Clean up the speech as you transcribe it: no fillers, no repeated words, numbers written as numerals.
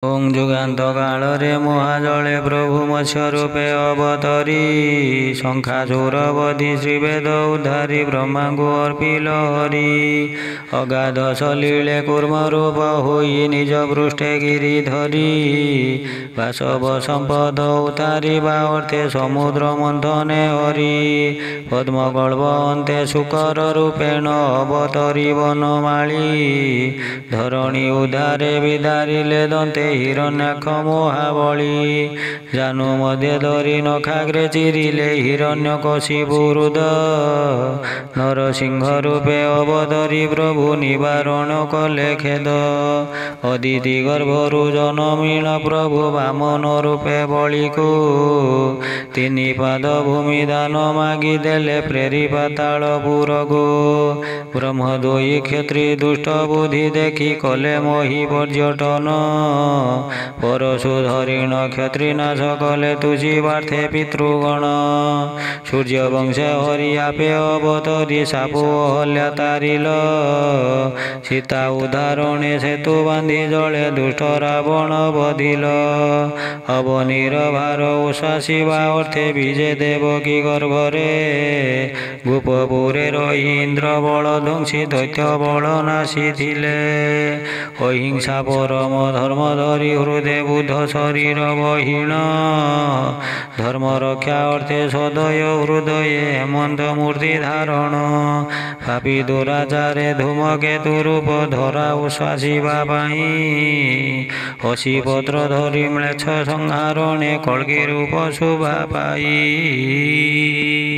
ଓଂ ଯୁଗାନ୍ତ କାଳରେ ମହାଜଳେ ପ୍ରଭୁ ମତ୍ସ୍ୟ ରୂପେ ଅବତରି ଶଙ୍ଖାଚୂର ବଧି ଶ୍ରୀବେଦ ଉଦ୍ଧାରି ବ୍ରହ୍ମାଙ୍କୁ ଅର୍ପିଲ ହରି ଅଗାଧ ସଲିଳେ କୁର୍ମ ରୂପ ହୋଇ ନିଜ ପୃଷ୍ଠେ ଗିରି ଧରି ବାସବ ସମ୍ପଦ ଉତାରିବା ଅର୍ଥେ ସମୁଦ୍ର ମନ୍ଥନେ ହରି ପଦ୍ମକଳ୍ପ ଅନ୍ତେ ଶୁକର ରୂପେଣ ଅବତରି ବନମାଳି ଧରଣୀ ଉଦ୍ଧାରେ ବିଦାରିଲେ ଦନ୍ତେ ହିରଣ୍ୟାକ୍ଷ ମହାବଳୀ ଜାନୁ ମଧ୍ୟ ଧରି ନଖାଗ୍ରେ ଚିରିଲେ ହିରଣ୍ୟକଶିପୁ ହୃଦ ନରସିଂହ ରୂପେ ଅବତରି ପ୍ରଭୁ ନିବାରଣ କଲେ ଖେଦ ଅଦିତି ଗର୍ଭରୁ ଜନମୀନ ପ୍ରଭୁ ବାମନ ରୂପେ ବଳିକୁ ତିନି ପାଦ ଭୂମି ଦାନ ମାଗିଦେଲେ ପ୍ରେରି ପାତାଳ ପୁରକୁ ବ୍ରହ୍ମ ଦୁଇ କ୍ଷତ୍ରୀ ଦୁଷ୍ଟ ବୁଦ୍ଧି ଦେଖି କଲେ ମହି ପର୍ଯ୍ୟଟନ ପରଶୁ ଧରିଣ କ୍ଷତ୍ରୀ ନାଶ କଲେ ତୁଜି ବାର୍ଥେ ପିତୃଗଣ ସୂର୍ଯ୍ୟ ବଂଶେ ହରି ଆପେ ଅବତରି ସାପୁ ଅହଲ୍ୟା ତାରିଲ ସୀତା ଉଦ୍ଧାରଣେ ସେତୁ ବାନ୍ଧି ଜଳେ ଦୁଷ୍ଟ ରାବଣ ବଧିଲ ଅବନୀର ଭାର ଉଶାସିବା ଅର୍ଥେ ବିଜେ ଦେବକୀ ଗର୍ଭରେ ଗୋପପୁରେ ରହି ଇନ୍ଦ୍ର ବଳ ଧ୍ୱଂସୀ ଦୈତ୍ୟ ବଳ ନାଶିଥିଲେ ଅହିଂସା ପରମ ଧର୍ମ ଧରି ହୃଦେ ବୁଦ୍ଧ ଶରୀର ବହିଣ ଧର୍ମ ରକ୍ଷା ଅର୍ଥେ ସଦୟ ହୃଦୟ ହେମନ୍ତ ମୂର୍ତ୍ତି ଧାରଣ ପାପୀ ଦୁରାଚାରେ ଧୂମକେତୁ ରୂପ ଧରା ଉଶ୍ୱାସିବା ପାଇଁ ଅସି ପତ୍ର ଧରି ମ୍ଲେଚ୍ଛ ସଂହାରଣେ କଳ୍କି ରୂପ ଶୋଭା ପାଇ।